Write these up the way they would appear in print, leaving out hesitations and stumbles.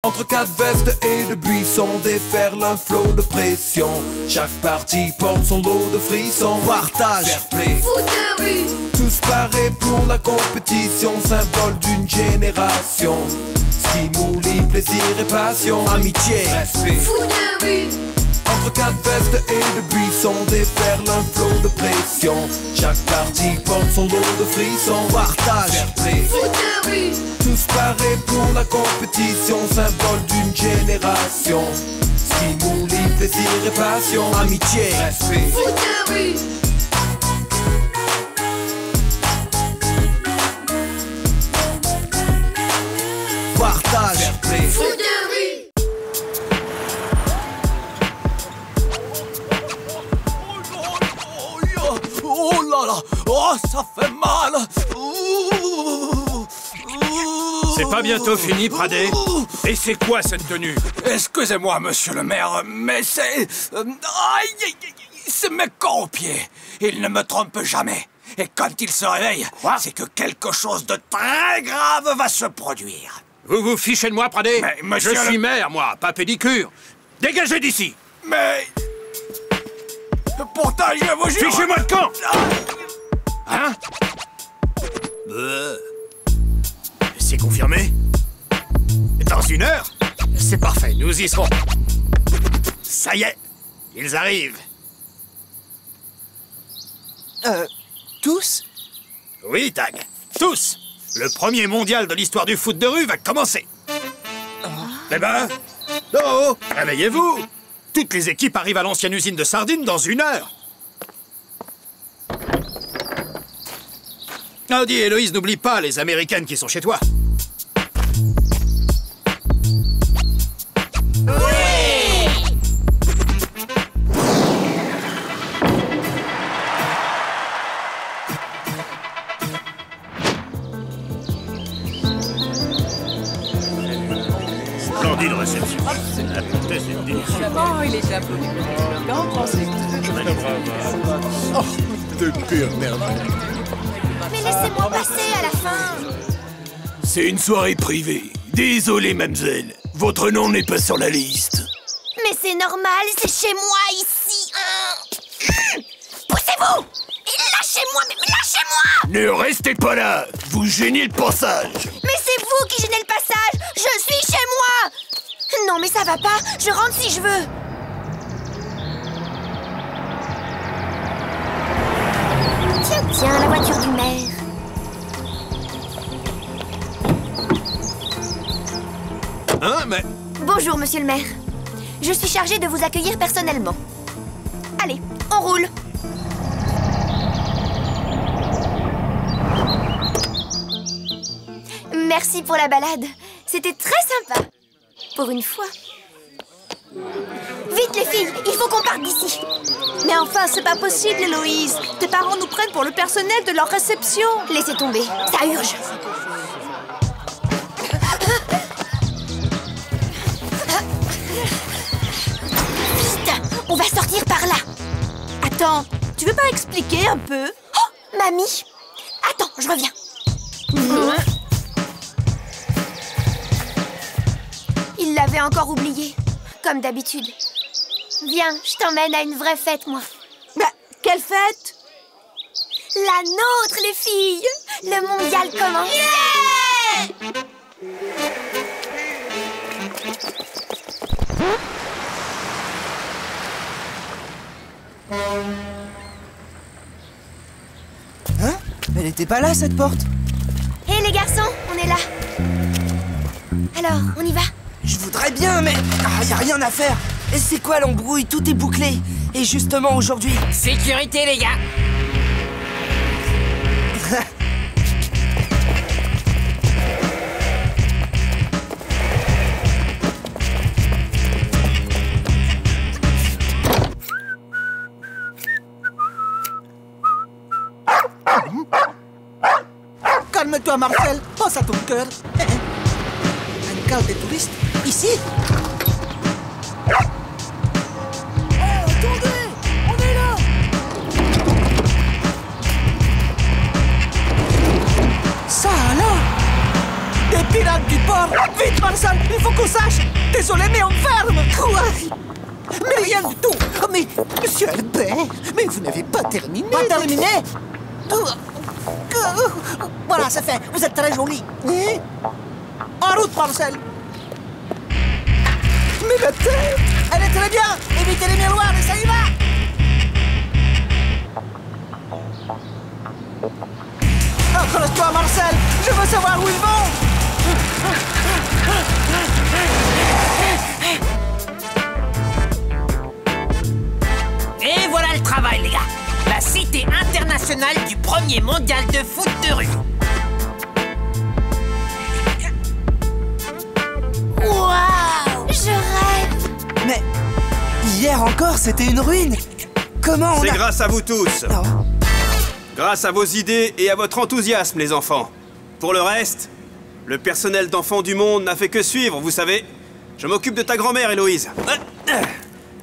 Entre quatre vestes et de buissons, déferle un flot de pression. Chaque partie porte son lot de frissons. Partage, fair play, Foot de rue, tous parés pour la compétition, symbole d'une génération. Stimuli, plaisir et passion, amitié, respect. foot de rue, Entre quatre vestes et de buissons, déferle un flot de pression. Chaque partie porte son lot de frissons. partage, Fair play, foot de rue, tous parés pour la compétition, symbole d'une génération. Stimuli, plaisir et passion, amitié, respect. foot de rue, partage, Fair play, foot de rue. Oh là là, oh ça fait mal. C'est pas bientôt fini, Pradé? Et c'est quoi cette tenue? Excusez-moi, monsieur le maire, mais c'est... aïe, c'est mes corps aux pieds. Il ne me trompe jamais. Et quand il se réveille, c'est que quelque chose de très grave va se produire. Vous vous fichez de moi, Pradé? Mais, monsieur Je le- suis maire, moi, pas pédicure. Dégagez d'ici! Mais... pourtant, je vous jure... Fichez-moi le camp! Hein? C'est confirmé? Dans 1 heure? C'est parfait, nous y serons. Ça y est, ils arrivent. Tous? Oui, Tag, tous. Le premier mondial de l'histoire du foot de rue va commencer. Eh ben, oh, réveillez-vous. Toutes les équipes arrivent à l'ancienne usine de sardines dans 1 heure. Ah, dis, Héloïse, n'oublie pas les Américaines qui sont chez toi. Splendide réception. La comtesse est délicieuse. Oh, il est applaudi. Qu'en pensez-vous? Mais laissez-moi passer à la fin. C'est une soirée privée. Désolé, mademoiselle. Votre nom n'est pas sur la liste. Mais c'est normal, c'est chez moi ici. Poussez-vous! Lâchez-moi, mais lâchez-moi! Ne restez pas là. Vous gênez le passage. Mais c'est vous qui gênez le passage! Je suis chez moi! Non, mais ça va pas, je rentre si je veux. Tiens, tiens, la voiture du maire. Hein, mais... Bonjour, monsieur le maire. Je suis chargée de vous accueillir personnellement. Allez, on roule. Merci pour la balade. C'était très sympa. Pour une fois. Vite, les filles, il faut qu'on parte d'ici. Mais enfin, c'est pas possible, Héloïse. Tes parents nous prennent pour le personnel de leur réception. Laissez tomber, ça urge. Vite, on va sortir par là. Attends, tu veux pas expliquer un peu? Oh, mamie. Attends, je reviens. Il l'avait encore oublié, comme d'habitude. Viens, je t'emmène à une vraie fête, moi. Bah, quelle fête? La nôtre, les filles! Le mondial commence! Yeah! Hein? Elle était pas là, cette porte? Hé, les garçons, on est là. Alors, on y va? Je voudrais bien, mais y a rien à faire. Et c'est quoi l'embrouille? Tout est bouclé. Et justement aujourd'hui... Sécurité, les gars. Calme-toi, Marcel. Pense à ton cœur. Un quart des touristes ici. Attendez, on est là. Ça alors? Des Vilain cul de porc! Vite, Marcel! Il faut qu'on sache! Désolé, mais on ferme! Quoi? Mais rien du tout! Oh, mais, monsieur Albert, mais vous n'avez pas terminé! Pas terminé? Voilà, c'est fait. Vous êtes très jolie. Oui? En route, Marcel! Mais la tête! Elle est très bien. Évitez les miroirs et ça y va. Accroche-toi, Marcel! Je veux savoir où ils vont! Et voilà le travail, les gars. La cité internationale du premier mondial de foot de rue. Waouh! Je rêve! Mais hier encore, c'était une ruine. Comment on C'est a... grâce à vous tous. Oh. Grâce à vos idées et à votre enthousiasme, les enfants. Pour le reste, le personnel d'Enfants du Monde n'a fait que suivre, vous savez. Je m'occupe de ta grand-mère, Héloïse.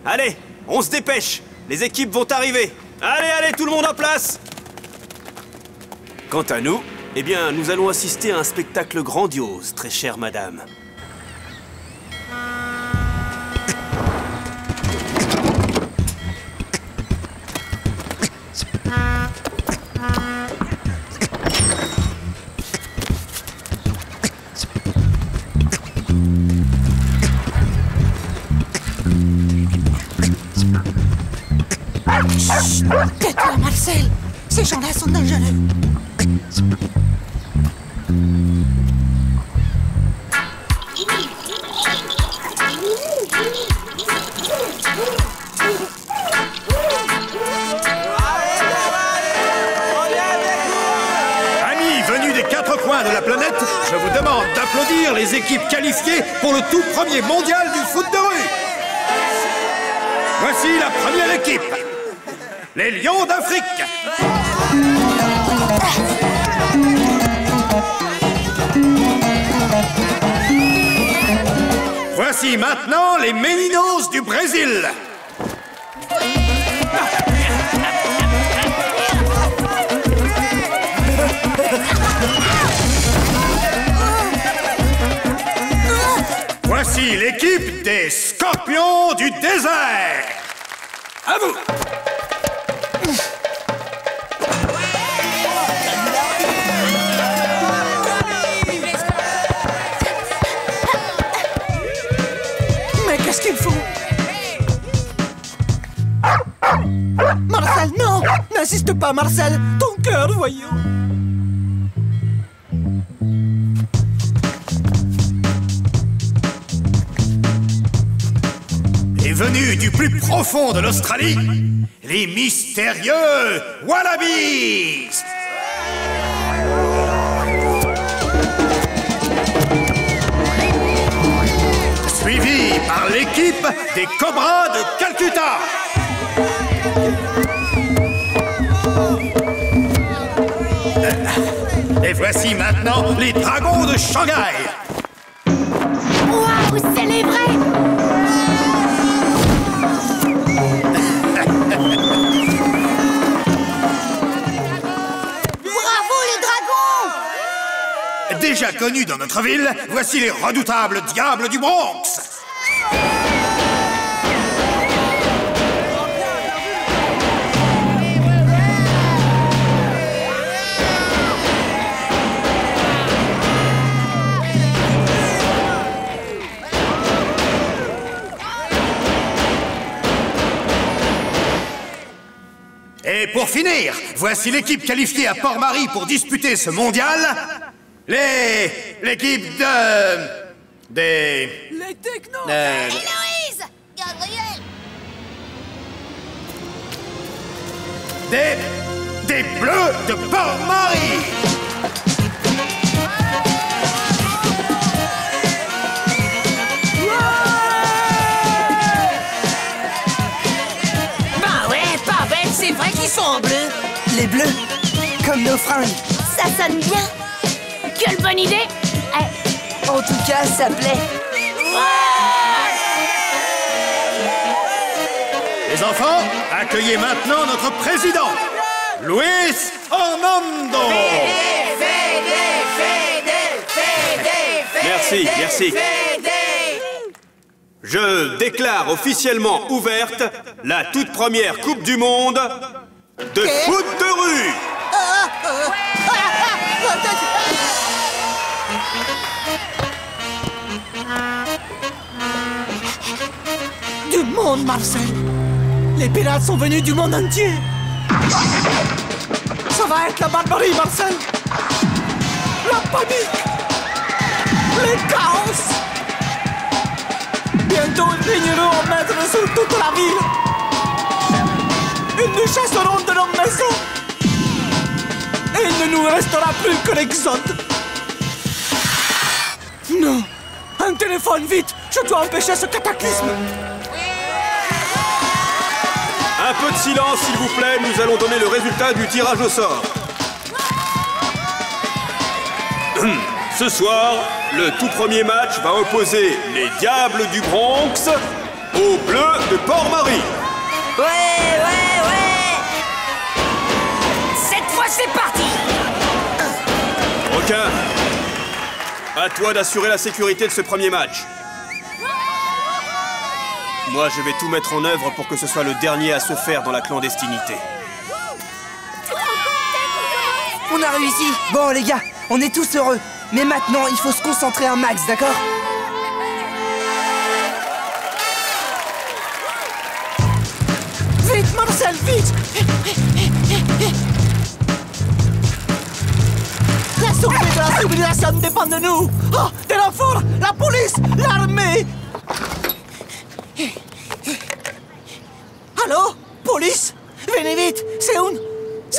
Allez, on se dépêche. Les équipes vont arriver. Allez, allez, tout le monde en place. Quant à nous, eh bien, nous allons assister à un spectacle grandiose, très chère madame. Tais-toi, Marcel! Ces gens-là sont dangereux! Amis venus des 4 coins de la planète, je vous demande d'applaudir les équipes qualifiées pour le tout premier mondial du foot de rue. Voici la première équipe. Les Lions d'Afrique. Voici maintenant les Meninos du Brésil. Voici l'équipe des Scorpions du désert. À vous. Mais qu'est-ce qu'il faut? Marcel, non! N'insiste pas, Marcel! Ton cœur, voyons! Et venus du plus profond de l'Australie, les mystérieux Wallabies. Suivi par l'équipe des Cobras de Calcutta. Et voici maintenant les Dragons de Shanghai. Waouh, c'est les vrais! Bravo les dragons! Déjà connus dans notre ville, voici les redoutables diables du Bronx. Et pour finir, voici l'équipe qualifiée à Port-Marie pour disputer ce mondial. L'équipe des... Les technos! Héloïse! Gabriel! Des Bleus de Port-Marie. Bah ouais, pas bête, c'est vrai qu'ils sont en bleu. Les bleus, comme nos fringues. Ça sonne bien! Quelle bonne idée! En tout cas, ça plaît. Les enfants, accueillez maintenant notre président, Luis Orlando. Merci, merci. Je déclare officiellement ouverte la toute première Coupe du Monde de foot de rue. Du monde, Marcel. Les pirates sont venus du monde entier. Ça va être la barbarie, Marcel. La panique. Le chaos. Bientôt, ils régneront en maître sur toute la ville. Ils nous chasseront de nos maisons. Et il ne nous restera plus que l'exode. Non. Un téléphone, vite. Je dois empêcher ce cataclysme. Un peu de silence, s'il vous plaît. Nous allons donner le résultat du tirage au sort. Ce soir, le tout premier match va opposer les Diables du Bronx aux Bleus de Port-Marie. Ouais. Cette fois, c'est parti. Requin, à toi d'assurer la sécurité de ce premier match. Moi, je vais tout mettre en œuvre pour que ce soit le dernier à se faire dans la clandestinité. On a réussi. Bon, les gars, on est tous heureux. Mais maintenant, il faut se concentrer un max, d'accord? Vite, Marcel, vite! La survie de la civilisation dépend de nous! Oh, des renforts! La police! L'armée! Allô? Police? Venez vite! C'est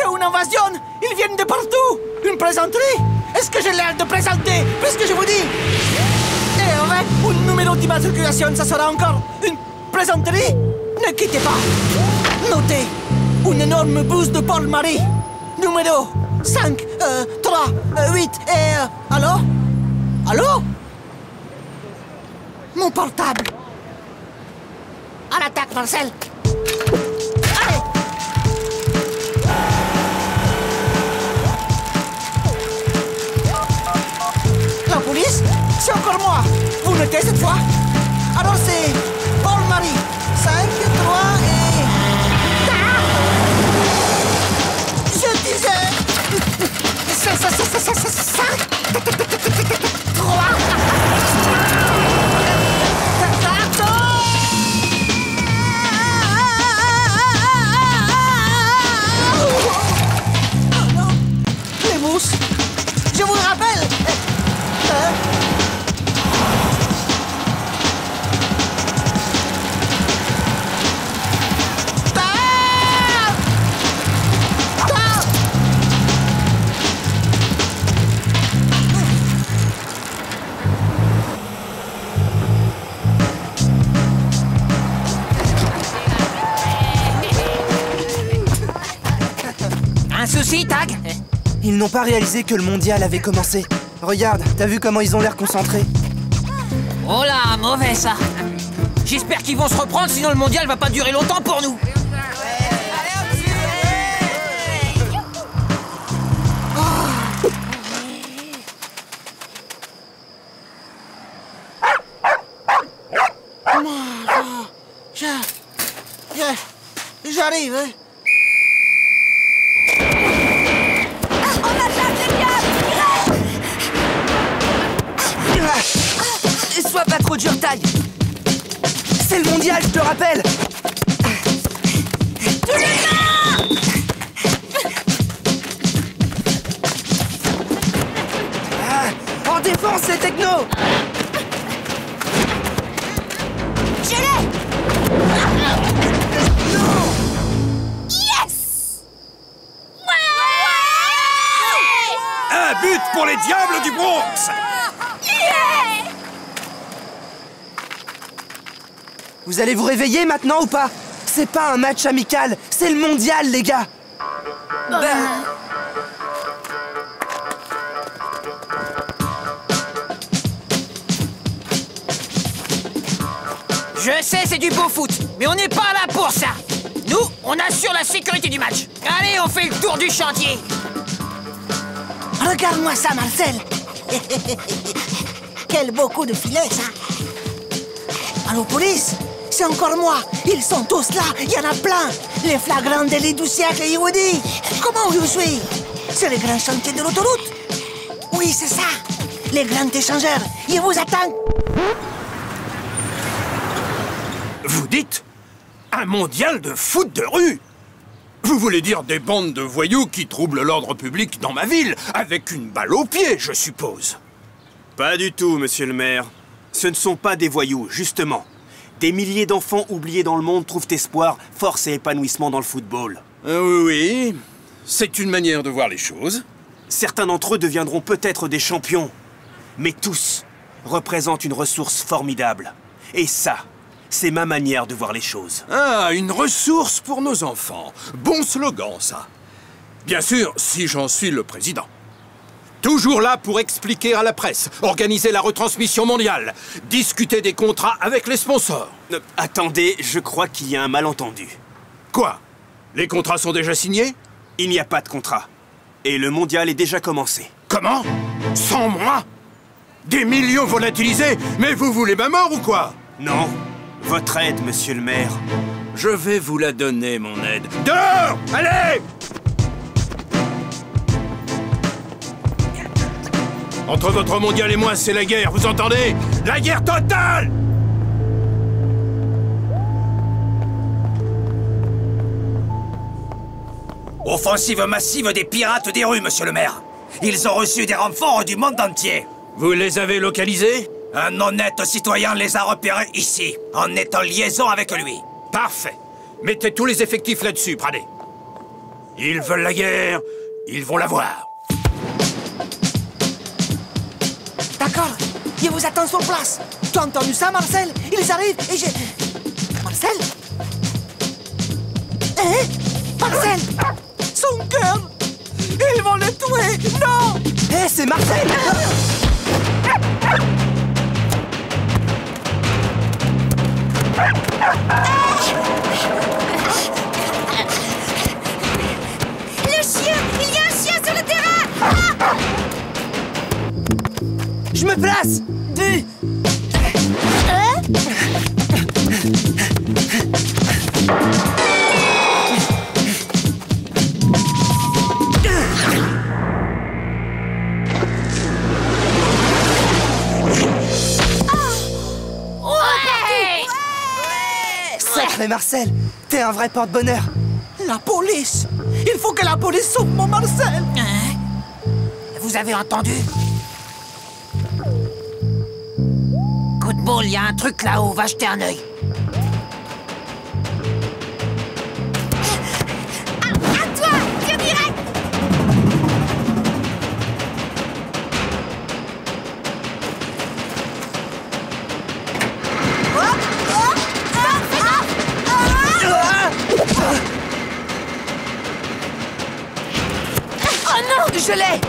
une invasion! Ils viennent de partout! Une plaisanterie? Est-ce que j'ai l'air de plaisanter? Puisque je vous dis! Et avec un numéro d'immatriculation, ça sera encore une plaisanterie? Ne quittez pas! Notez! Une énorme bouse de Port-Marie! Numéro 5, 3, 8 et... allô? Allô? Mon portable! À l'attaque, Marcel! Allez! La police? C'est encore moi! Vous notez cette fois? Alors c'est Port-Marie! 5, 3 et... Ah! Je disais... 3... Les mousses. Je vous rappelle. Un souci, Tag? Ils n'ont pas réalisé que le mondial avait commencé. Regarde, t'as vu comment ils ont l'air concentrés? Oh là, mauvais ça. J'espère qu'ils vont se reprendre, sinon le mondial va pas durer longtemps pour nous. J'arrive, hein. Sois pas trop dur, Tag. C'est le mondial, je te rappelle. En défense, c'est techno. Je l'ai! Non. Yes! Un but pour les Diables du Bronx! Vous allez vous réveiller maintenant ou pas? C'est pas un match amical, c'est le mondial, les gars. Je sais, c'est du beau foot, mais on n'est pas là pour ça. Nous, on assure la sécurité du match. Allez, on fait le tour du chantier. Regarde-moi ça, Marcel. Quel beau coup de filet, ça! Allô, police? C'est encore moi! Ils sont tous là! Il y en a plein! Les flagrants délits du siècle, Yehudi! Comment je suis? C'est les grands chantiers de l'autoroute? Oui, c'est ça! Les grands échangeurs! Ils vous attendent! Vous dites un mondial de foot de rue? Vous voulez dire des bandes de voyous qui troublent l'ordre public dans ma ville, avec une balle au pied, je suppose? Pas du tout, monsieur le maire. Ce ne sont pas des voyous, justement. Des milliers d'enfants oubliés dans le monde trouvent espoir, force et épanouissement dans le football. Oui, c'est une manière de voir les choses. Certains d'entre eux deviendront peut-être des champions, mais tous représentent une ressource formidable. Et ça, c'est ma manière de voir les choses. Ah, une ressource pour nos enfants. Bon slogan, ça. Bien sûr, si j'en suis le président. Toujours là pour expliquer à la presse, organiser la retransmission mondiale, discuter des contrats avec les sponsors. Attendez, je crois qu'il y a un malentendu. Quoi? Les contrats sont déjà signés? Il n'y a pas de contrat. Et le mondial est déjà commencé. Comment? Sans moi? Des millions volatilisés? Mais vous voulez ma mort ou quoi? Non. Votre aide, monsieur le maire. Je vais vous la donner, mon aide. Dehors! Allez! Entre votre mondial et moi, c'est la guerre, vous entendez? La guerre totale! Offensive massive des pirates des rues, monsieur le maire. Ils ont reçu des renforts du monde entier. Vous les avez localisés? Un honnête citoyen les a repérés ici, en étant en liaison avec lui. Parfait. Mettez tous les effectifs là-dessus, Pradé. Ils veulent la guerre, ils vont l'avoir. D'accord, ils vous attendent sur place. Tu as entendu ça, Marcel? Ils arrivent et j'ai... Marcel? Marcel? Son cœur! Ils vont le tuer! Non! C'est Marcel! Le chien! Il y a un chien sur le terrain! Je me place! Sacré Marcel, t'es un vrai porte-bonheur. La police! Il faut que la police sauve mon Marcel! Vous avez entendu? Coup de boule, il y a un truc là-haut, va jeter un œil. À toi! Tire direct! Oh non, je l'ai!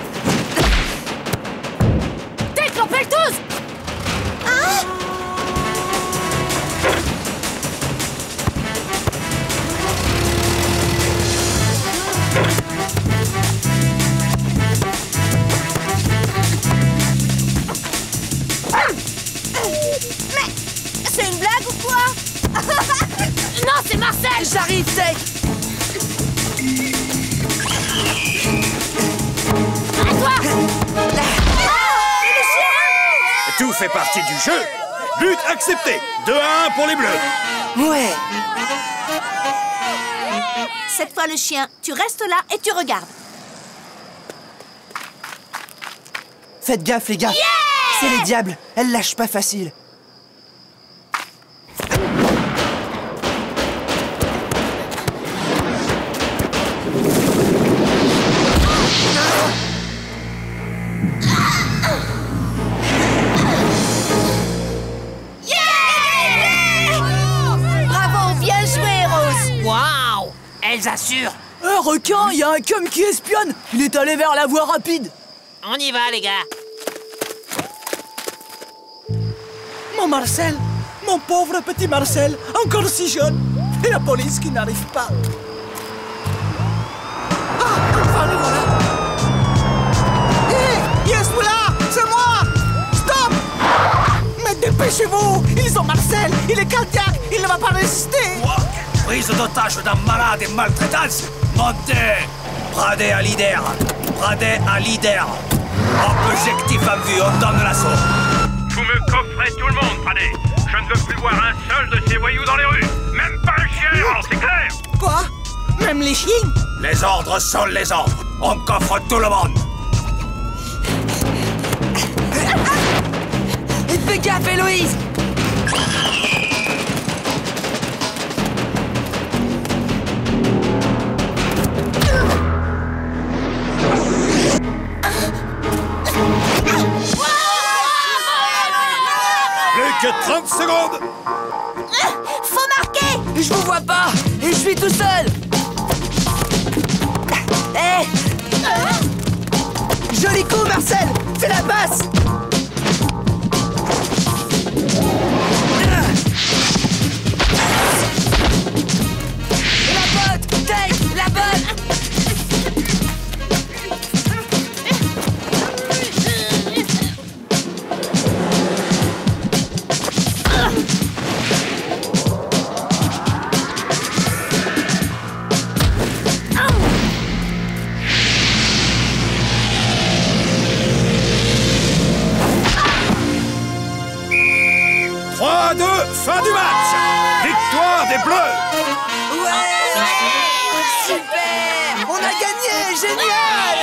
Tempeltus! Hein? Mais c'est une blague ou quoi? Non, c'est Marcel! J'arrive, Tech! À toi! Tout fait partie du jeu. But accepté. 2-1 pour les Bleus. Ouais. Cette fois, le chien, tu restes là et tu regardes. Faites gaffe, les gars. Yeah! C'est les diables. Elles lâchent pas facile. Elles assurent. Requin, il y a un cum qui espionne. Il est allé vers la voie rapide. On y va, les gars. Mon Marcel, mon pauvre petit Marcel, encore si jeune. Et la police qui n'arrive pas. Ah, enfin le voilà. Hé, je suis là, c'est moi. Stop. Dépêchez-vous! Ils ont Marcel! Il est cardiaque! Il ne va pas résister! Quoi? Prise d'otage d'un malade et maltraitance? Montez! Bradé à leader! Bradé à leader! Objectif en vue, on donne l'assaut! Vous me coffrez tout le monde, Bradé! Je ne veux plus voir un seul de ces voyous dans les rues! Même pas un chien errant, c'est clair? Quoi? Même les chiens? Les ordres sont les ordres! On coffre tout le monde! Fais gaffe, Héloïse! Plus que 30 secondes! Faut marquer! Je vous vois pas! Et je suis tout seul! Hé! Joli coup, Marcel! Fais la passe! La bonne! 3-2, fin du match! Victoire des Bleus! Ouais! Super! On a gagné! Génial!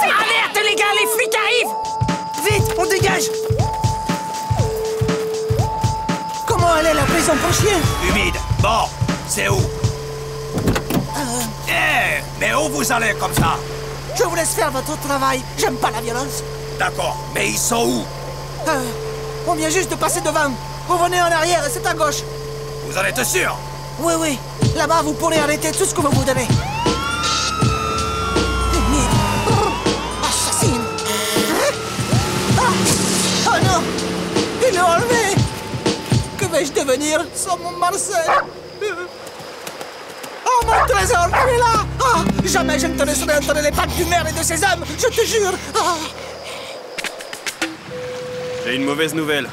Alerte les gars, les flics arrivent! Vite, on dégage! Comment elle est la prison pour chiens? Humide. Bon, c'est où? Mais où vous allez comme ça? Je vous laisse faire votre travail. J'aime pas la violence. D'accord, mais ils sont où? On vient juste de passer devant. Revenez en arrière, c'est à gauche. Vous en êtes sûr? Oui, oui. Là-bas, vous pourrez arrêter tout ce que vous voudrez. Assassine! Oh non! Il l'a enlevé! Que vais-je devenir sans mon Marcel? Oh, mon trésor, il est là! Ah, jamais je ne te laisserai entre les pattes du maire et de ses hommes, je te jure! Ah. J'ai une mauvaise nouvelle.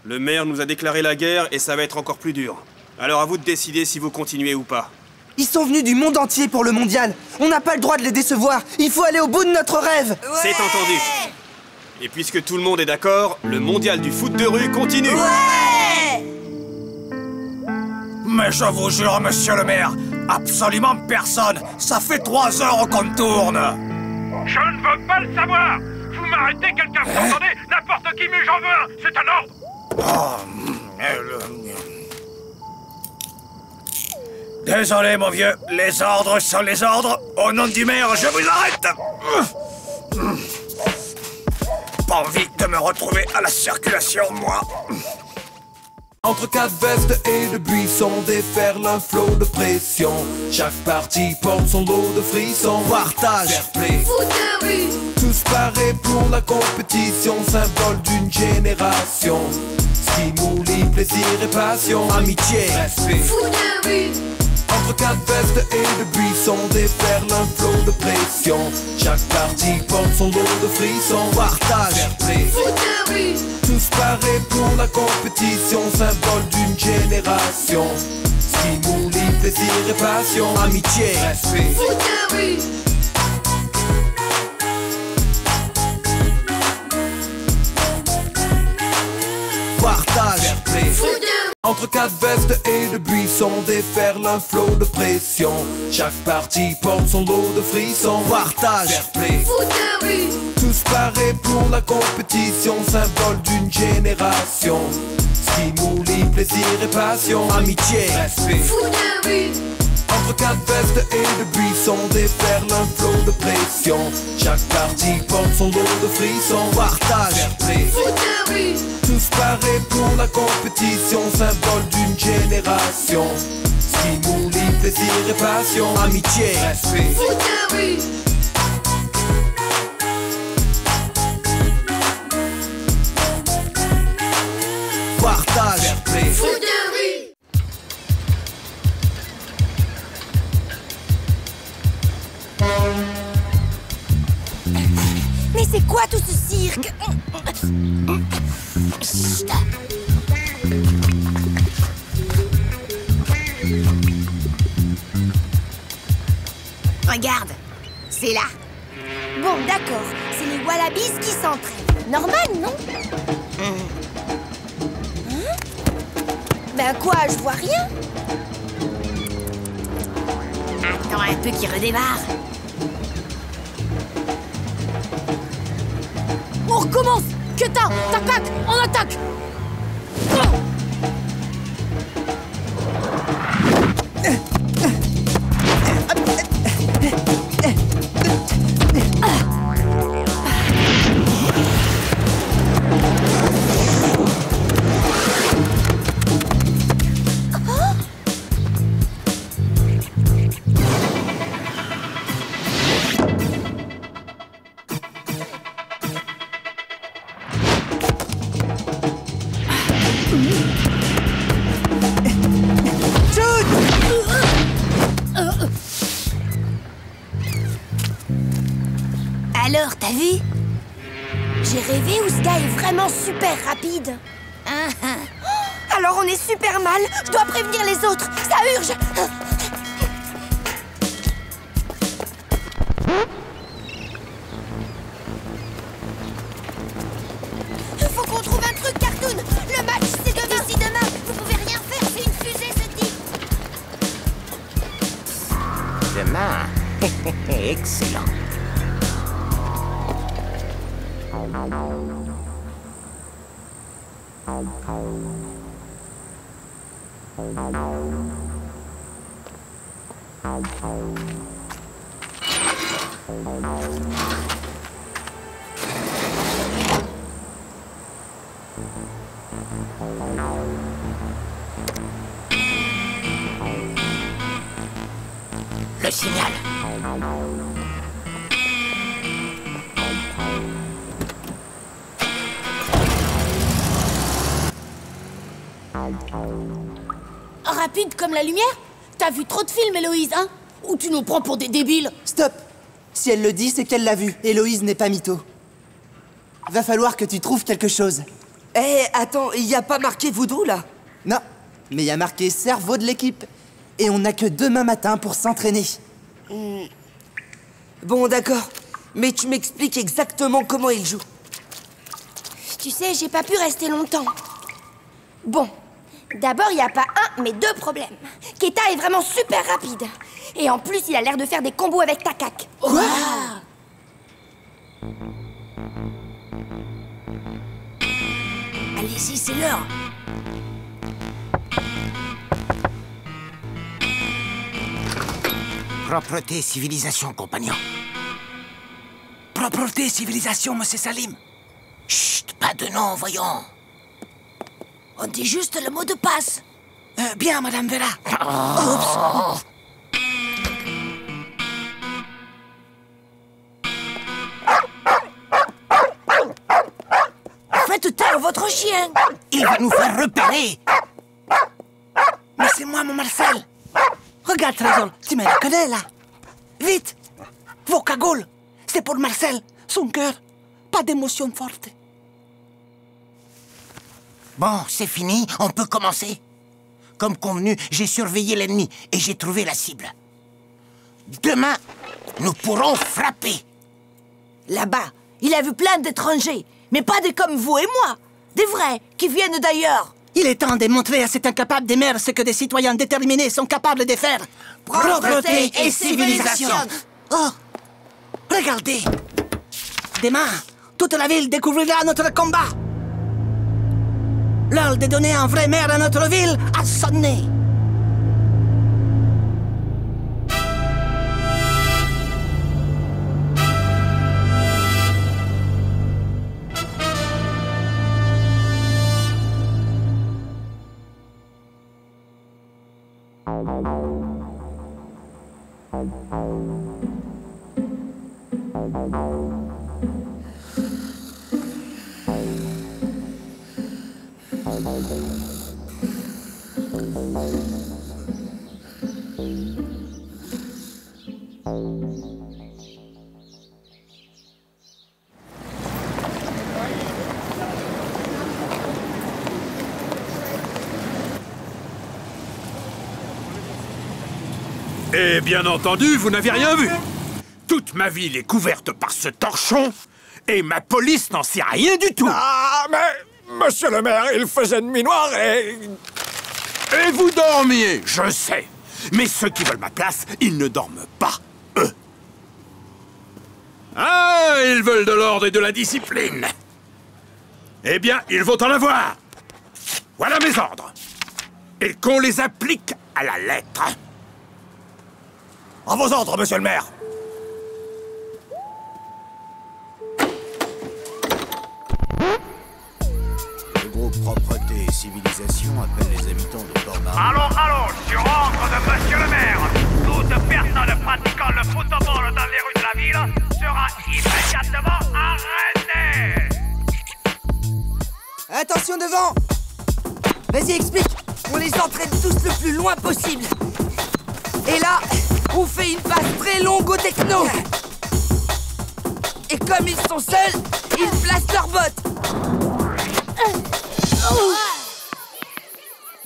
Le maire nous a déclaré la guerre et ça va être encore plus dur. Alors à vous de décider si vous continuez ou pas. Ils sont venus du monde entier pour le mondial. On n'a pas le droit de les décevoir. Il faut aller au bout de notre rêve. Ouais. C'est entendu. Et puisque tout le monde est d'accord, le mondial du foot de rue continue. Ouais! Mais je vous jure, monsieur le maire, absolument personne. Ça fait 3 heures qu'on tourne. Je ne veux pas le savoir! Vous m'arrêtez, quelqu'un vous entendez? N'importe qui, mais j'en veux un! C'est un ordre! Désolé, mon vieux. Les ordres sont les ordres. Au nom du maire, je vous arrête. Pas envie de me retrouver à la circulation, moi. Entre 4 vestes et de buissons déferle un flot de pression. Chaque partie porte son lot de frissons. Partage, fair play, Foot de rue, tous parés pour la compétition, symbole d'une génération. Stimuli, plaisir et passion, amitié, respect. foot de rue, Entre 4 vestes et de buissons déferle un flot de pression. Chaque partie porte son lot de frissons. Partage, fair play, foot de rue, tous parés pour la compétition, symbole d'une génération. Stimuli, plaisir et passion, amitié, respect. foot de rue, Partage, fair play. foot de rue, Entre 4 vestes et de buissons déferle un flot de pression. Chaque partie porte son lot de frissons. Partage, fair play, foot de rue, tous parés pour la compétition, symbole d'une génération. Stimuli, plaisir et passion, amitié, respect. foot de rue, Entre 4 vestes et de buissons déferle un flot de pression. Chaque partie porte son lot de frissons. Partage, fair play, foot de rue, tous parés pour la compétition, symbole d'une génération. Stimuli, plaisir et passion, amitié, respect. foot de rue, Partage, fair play. foot de rue. Mais C'est quoi tout ce cirque? Chut. Regarde, c'est là. Bon, d'accord, c'est les Wallabies qui s'entraînent. Normal, non? Ben quoi, je vois rien. Attends un peu qu'il redémarre. On recommence! Keta, t'attaques! On attaque! Alors, t'as vu? J'ai rêvé où ce gars est vraiment super rapide. Alors on est super mal. Je dois prévenir les autres. Ça urge. Faut qu'on trouve un truc, Cartoon. Le match, c'est demain. D'ici demain, vous pouvez rien faire. C'est une fusée, ce type. Demain. Excellent. Le signal. Rapide comme la lumière? T'as vu trop de films, Héloïse, hein? Ou tu nous prends pour des débiles? Stop! Si elle le dit, c'est qu'elle l'a vu. Héloïse n'est pas mytho. Va falloir que tu trouves quelque chose. Eh, attends, il y a pas marqué voodoo, là? Non, mais il y a marqué cerveau de l'équipe. Et on n'a que demain matin pour s'entraîner. Bon, d'accord. Mais tu m'expliques exactement comment il joue. Tu sais, j'ai pas pu rester longtemps. Bon, d'abord, il n'y a pas un, mais deux problèmes. Keta est vraiment super rapide. Et en plus, il a l'air de faire des combos avec Takak. Quoi? Allez-y, c'est l'heure. Propreté, civilisation, compagnon. Propreté, civilisation, monsieur Salim. Chut, pas de nom, voyons. On dit juste le mot de passe. Bien, Madame Vera. Oups. Faites taire votre chien. Il va nous faire repérer. Mais c'est moi, mon Marcel. Regarde, Trésor, tu me reconnais, là. Vite, vos cagoules. C'est pour Marcel, son cœur. Pas d'émotion forte. Bon, c'est fini, on peut commencer. Comme convenu, j'ai surveillé l'ennemi et j'ai trouvé la cible. Demain, nous pourrons frapper. Là-bas, il a vu plein d'étrangers, mais pas des comme vous et moi. Des vrais, qui viennent d'ailleurs. Il est temps de montrer à cet incapable des mers ce que des citoyens déterminés sont capables de faire. Propreté et civilisation. Oh, regardez. Demain, toute la ville découvrira notre combat. L'heure de donner un vrai maire à notre ville a sonné. Et bien entendu, vous n'avez rien vu. Toute ma ville est couverte par ce torchon, et ma police n'en sait rien du tout. Ah, mais... Monsieur le maire, il faisait nuit noire et... Et vous dormiez, je sais. Mais ceux qui veulent ma place, ils ne dorment pas, eux. Ah, ils veulent de l'ordre et de la discipline. Eh bien, ils vont en avoir. Voilà mes ordres. Et qu'on les applique à la lettre. À vos ordres, monsieur le maire. Le groupe Propreté et Civilisation appelle les habitants de Port-Marie. Allons, sur ordre de monsieur le maire, toute personne pratiquant le football dans les rues de la ville sera immédiatement arrêtée. Attention devant! Vas-y, explique! On les entraîne tous le plus loin possible. Et là, on fait une passe très longue au techno. Et comme ils sont seuls, ils placent leurs bottes.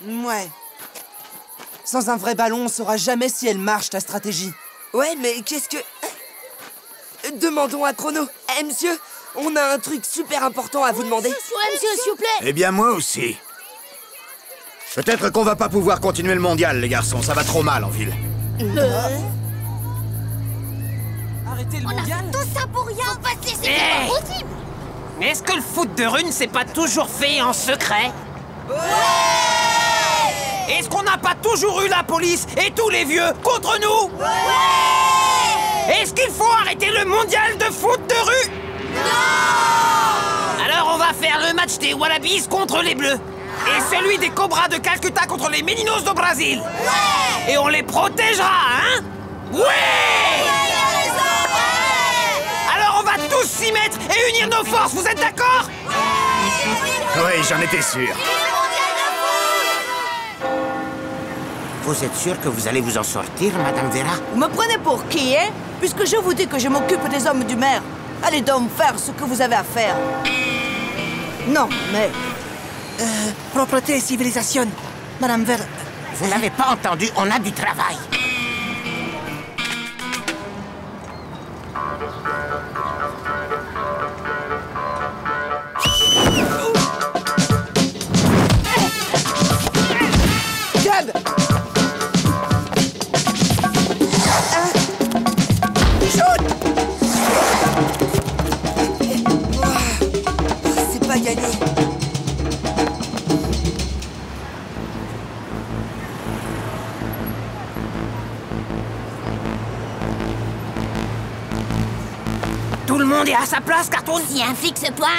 Ouais. Sans un vrai ballon, on saura jamais si elle marche, ta stratégie. Ouais, mais qu'est-ce que... Demandons à Chrono. Eh, monsieur, on a un truc super important à vous demander. Ouais, monsieur, s'il vous plaît. Eh bien, moi aussi. Peut-être qu'on va pas pouvoir continuer le mondial, les garçons. Ça va trop mal en ville. Arrêtez le mondial? Tout ça pour rien. Faut pas se laisser, Hey, c'est pas possible. Mais est-ce que le foot de rue ne s'est pas toujours fait en secret? Ouais. Est-ce qu'on n'a pas toujours eu la police et tous les vieux contre nous? Ouais. Est-ce qu'il faut arrêter le mondial de foot de rue? Non. Alors on va faire le match des Wallabies contre les Bleus. Et celui des Cobras de Calcutta contre les Meninos do Brasil. Ouais. Et on les protégera, hein? Ouais. Alors on va tous s'y mettre et unir nos forces, vous êtes d'accord? Oui, j'en étais sûr. Vous êtes sûr que vous allez vous en sortir, Madame Vera? Vous me prenez pour qui, hein? Puisque je vous dis que je m'occupe des hommes du maire. Allez donc faire ce que vous avez à faire. Non, mais... Propreté et civilisation. Madame Vera... Vous n'avez pas entendu, on a du travail. Gab! C'est pas gagné. Tout le monde est à sa place, Cartoon? Si un flic se pointe,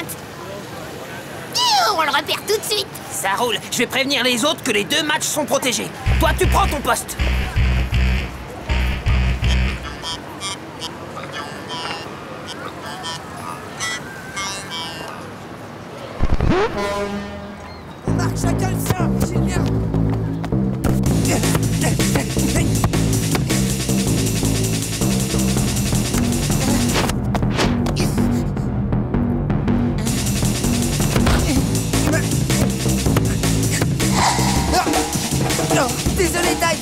on le repère tout de suite. Ça roule. Je vais prévenir les autres que les 2 matchs sont protégés. Toi, tu prends ton poste. On marque chacun le sien, c'est le mien. Désolé, Dad.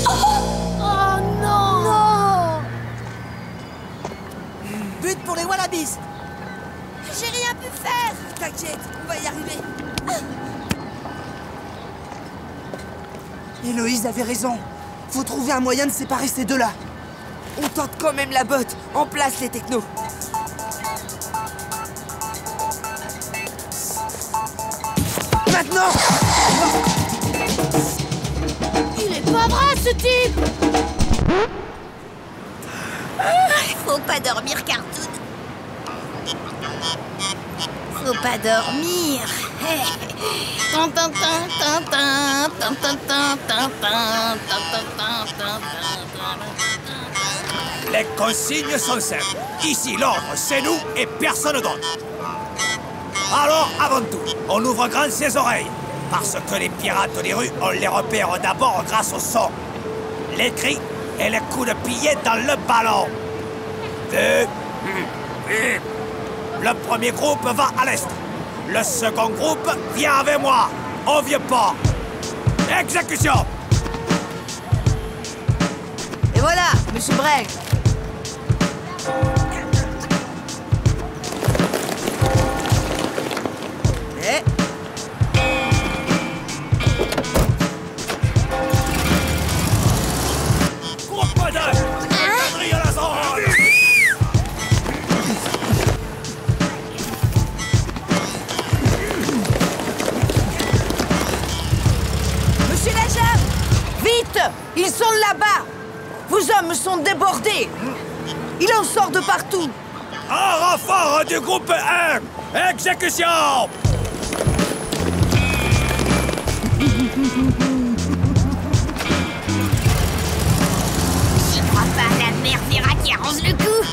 Oh non. Non. But pour les Wallabies. J'ai rien pu faire. T'inquiète, on va y arriver. Héloïse avait raison. Faut trouver un moyen de séparer ces deux-là. On tente quand même la botte. En place les technos. Maintenant! Il est pas vrai, ce type. Faut pas dormir, Cartoon. Faut pas dormir. Les consignes sont simples. Ici, l'ordre, c'est nous et personne d'autre. Alors, avant tout, on ouvre grand ses oreilles. Parce que les pirates des rues, on les repère d'abord grâce au son, les cris et les coups de pied dans le ballon. Le premier groupe va à l'est. Le second groupe vient avec moi, au Vieux-Port. Exécution! Et voilà, Monsieur Breg. Et... Groupe 2! Quadrille à la zone! Monsieur Rajab! Vite! Ils sont là-bas! Vos hommes sont débordés! Il en sort de partout! Un renfort du groupe 1! Exécution! J'y crois pas, la mère Vera qui arrange le coup.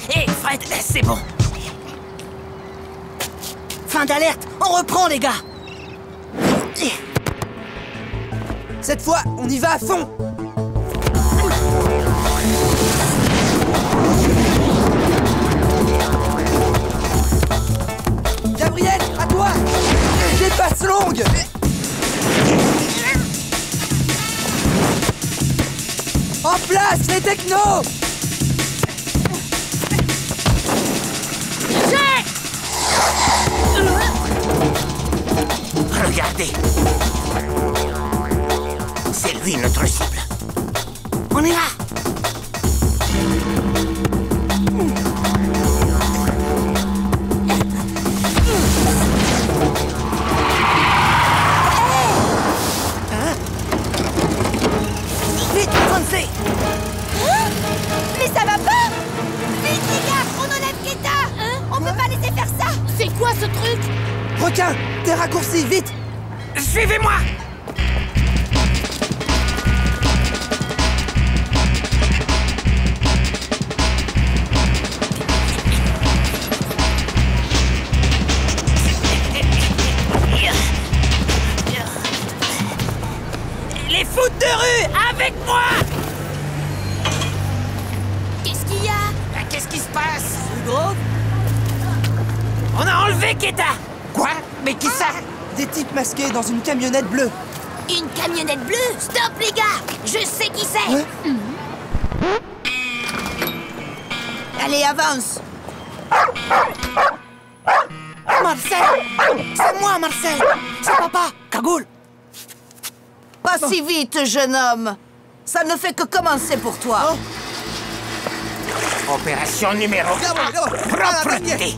Hé, Fred, c'est bon. Fin d'alerte, on reprend, les gars. Cette fois, on y va à fond. Gabriel, à toi. Des passes longues. En place, les technos. Regardez. C'est lui notre cible. On y va. Vite, avancez! Hein? Mais ça va pas! Vite, les gars, on enlève Keta! On peut pas laisser faire ça! C'est quoi ce truc? Requin, des raccourcis, vite. Suivez-moi. Les foot de rue, avec moi! Qu'est-ce qu'il y a? Qu'est-ce qui se passe? On a enlevé Keta! Quoi? Mais qui ça? Des types masqués dans une camionnette bleue. Une camionnette bleue? Stop, les gars! Je sais qui c'est! Ouais. Allez, avance! Marcel! C'est moi, Marcel! C'est papa! Cagoule! Pas si vite, jeune homme! Ça ne fait que commencer pour toi! Opération numéro 1. Propreté.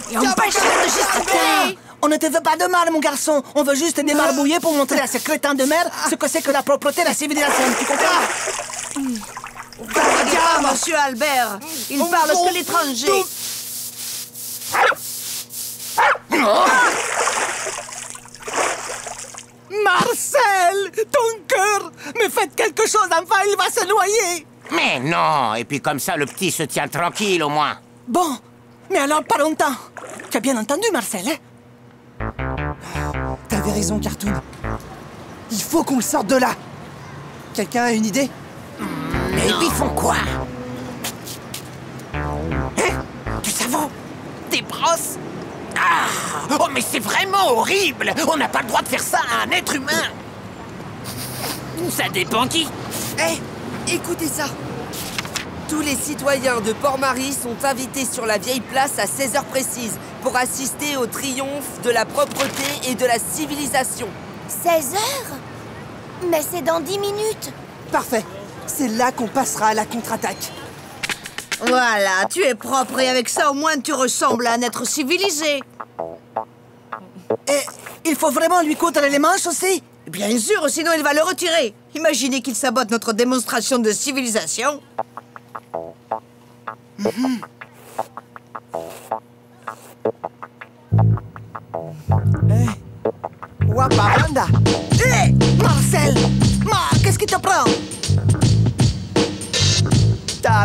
Et empêche-le de gesticuler! On ne te veut pas de mal, mon garçon. On veut juste te débarbouiller pour montrer à ces crétins de mer ce que c'est que la propreté de la civilisation. Tu comprends? Ah, monsieur Albert! Il parle que l'étranger! Marcel! Ton cœur! Mais faites quelque chose, enfin, il va se noyer! Mais non. Et puis comme ça, le petit se tient tranquille au moins. Bon, mais alors pas longtemps. Tu as bien entendu, Marcel, hein? T'avais raison, Cartoon. Il faut qu'on le sorte de là. Quelqu'un a une idée? Et puis ils font quoi? Hein? Du savon? Des brosses? Ah! Oh, mais c'est vraiment horrible! On n'a pas le droit de faire ça à un être humain! Ça dépend qui. Écoutez ça. Tous les citoyens de Port-Marie sont invités sur la vieille place à 16h précises pour assister au triomphe de la propreté et de la civilisation. 16h? Mais c'est dans 10 minutes. Parfait. C'est là qu'on passera à la contre-attaque. Voilà, tu es propre et avec ça, au moins, tu ressembles à un être civilisé. Et il faut vraiment lui coudre les manches aussi? Bien sûr, sinon il va le retirer. Imaginez qu'il sabote notre démonstration de civilisation.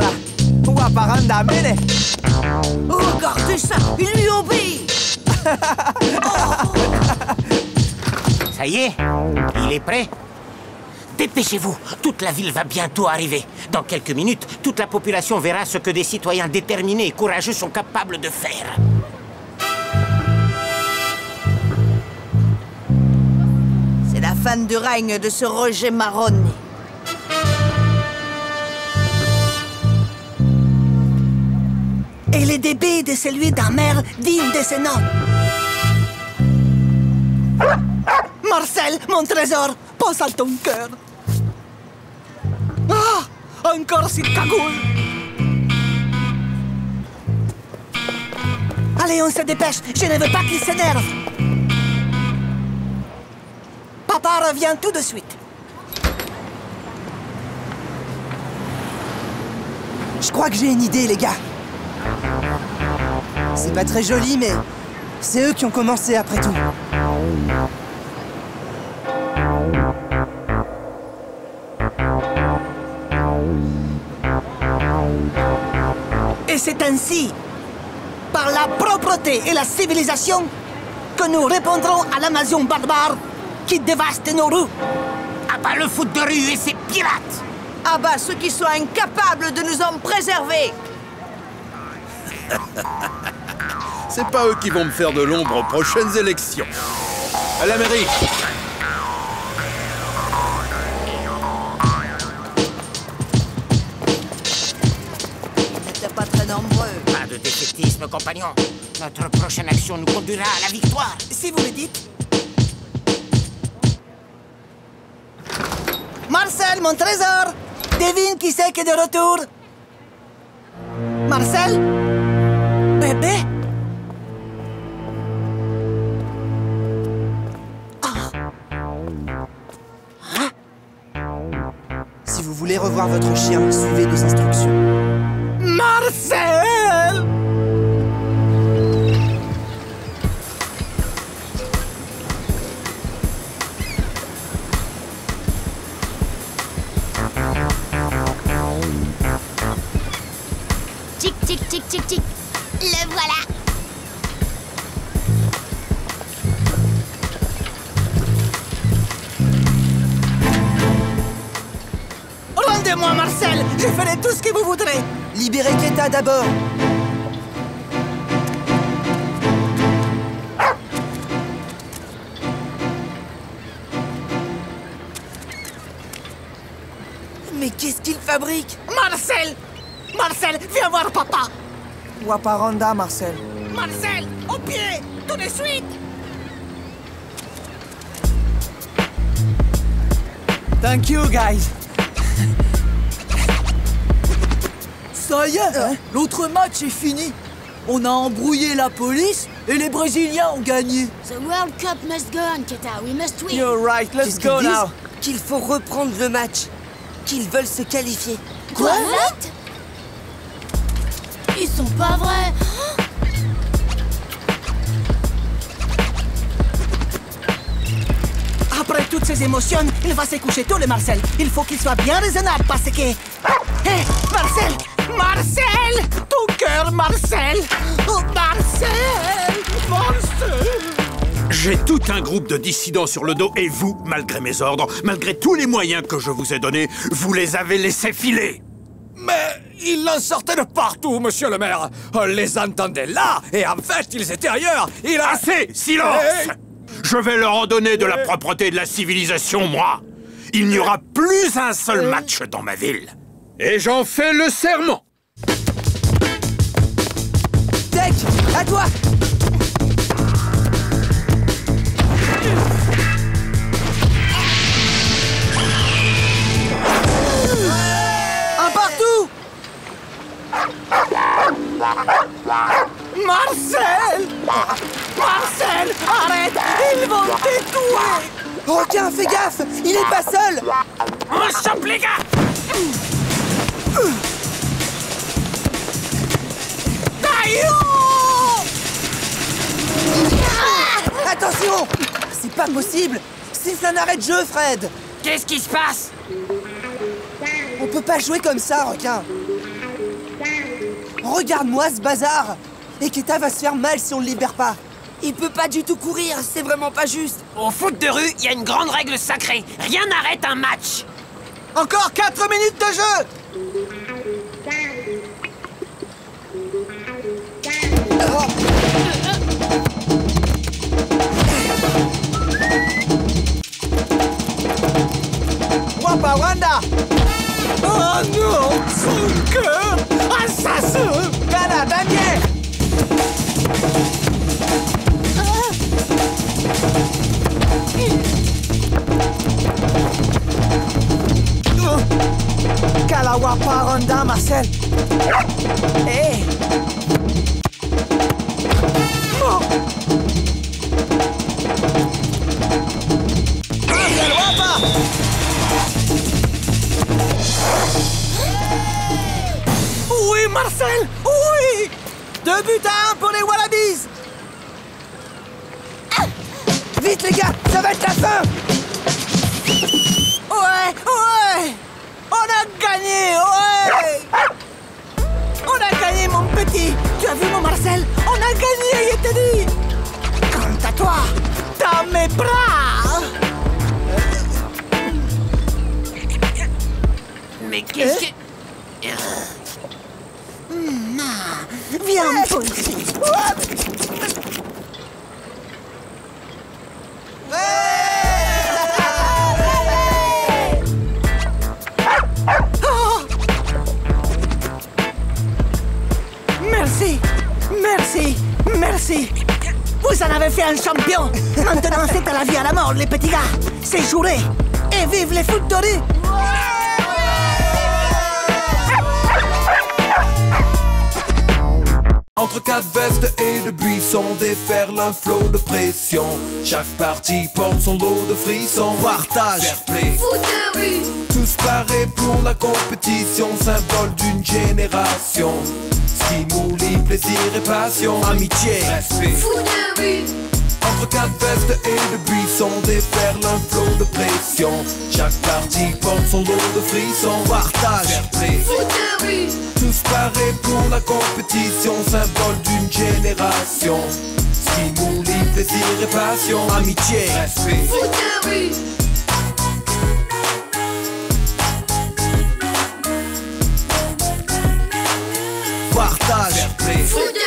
là. Waparanda, mene. Regardez ça, il lui obéit. Ça y est, il est prêt. Dépêchez-vous, toute la ville va bientôt arriver. Dans quelques minutes, toute la population verra ce que des citoyens déterminés et courageux sont capables de faire. C'est la fin du règne de ce Roger Maroni. Et le débit de celui d'un maire digne de ce nom. Marcel, mon trésor, pense à ton cœur. Ah, encore cette cagoule. Allez, on se dépêche, je ne veux pas qu'il s'énerve. Papa revient tout de suite. Je crois que j'ai une idée, les gars. C'est pas très joli, mais c'est eux qui ont commencé après tout. Et c'est ainsi, par la propreté et la civilisation, que nous répondrons à l'invasion barbare qui dévaste nos rues. Ah bah le foot de rue et ses pirates! Ah bah ceux qui sont incapables de nous en préserver. C'est pas eux qui vont me faire de l'ombre aux prochaines élections. À la mairie. Ils n'étaient pas très nombreux. Pas de défaitisme, compagnon. Notre prochaine action nous conduira à la victoire. Si vous le dites. Marcel, mon trésor! Devine qui c'est qui est de retour? Marcel? Bébé? Si vous voulez revoir votre chien, suivez nos instructions. Marcel! Tic, tic, tic, tic, tic. Le voilà. Rendez-moi Marcel, je ferai tout ce que vous voudrez. Libérez Keta d'abord. Mais qu'est-ce qu'il fabrique? Marcel! Marcel, viens voir papa! Waparanda, Marcel. Marcel, au pied, tout de suite! Thank you, guys. Ça y est, hein? L'autre match est fini. On a embrouillé la police et les Brésiliens ont gagné. The World Cup must go on, Keta. We must win. You're right, let's go now. Qu'il faut reprendre le match. Qu'ils veulent se qualifier. Quoi? Ils sont pas vrais. Après toutes ces émotions, il va se coucher tôt, le Marcel. Il faut qu'il soit bien raisonnable parce que... Hé, Marcel! Marcel! Ton cœur, Marcel! Oh, Marcel! Marcel! J'ai tout un groupe de dissidents sur le dos et vous, malgré mes ordres, malgré tous les moyens que je vous ai donnés, vous les avez laissés filer. Mais ils en sortaient de partout, monsieur le maire. On les entendait là, et en fait, ils étaient ailleurs. Il a... Assez! Silence! Je vais leur en donner de la propreté et de la civilisation, moi. Il n'y aura plus un seul match dans ma ville. Et j'en fais le serment. Tech, à toi! Un partout! Marcel! Marcel, arrête! Ils vont te tuer! Requin, fais gaffe! Il est pas seul! On chope les gars! Attention! C'est pas possible! C'est un arrêt de jeu, Fred! Qu'est-ce qui se passe? On peut pas jouer comme ça, requin! Regarde-moi ce bazar! Et Keta va se faire mal si on le libère pas. Il peut pas du tout courir, c'est vraiment pas juste. Au foot de rue, il y a une grande règle sacrée. Rien n'arrête un match. Encore 4 minutes de jeu! Wapa Wanda! Oh non! Son cœur! Assassin! Gana, Daniel! Kalawapa Wanda, Marcel! Hey! Oh! Marcel Wapa! Oui, Marcel! Oui! 2 buts à 1 pour les Wallabies! Vite les gars, ça va être la fin! Ouais, ouais! On a gagné, ouais! On a gagné, mon petit! Tu as vu, mon Marcel? On a gagné, je te dis! Quant à toi, dans mes bras! Mais qu'est-ce que... Viens un peu ici! Merci, merci, merci. Vous en avez fait un champion. Maintenant, c'est à la vie à la mort, les petits gars. C'est joué. Et vive les foot de rue. Entre 4 vestes et de buissons, déferle un flot de pression. Chaque partie porte son lot de frissons. Partage, fair play, Foot de rue. tous parés pour la compétition, symbole d'une génération. Stimuli, plaisir et passion, amitié, respect. Foot de rue. Entre 4 vestes et de buissons, déferle un flot de pression. Chaque partie porte son lot de frissons. Partage, fair play, Foot de rue. tous parés pour la compétition, symbole d'une génération. Stimuli, plaisir et passion, amitié, respect. Foot de rue. Partage, fair play, Foot de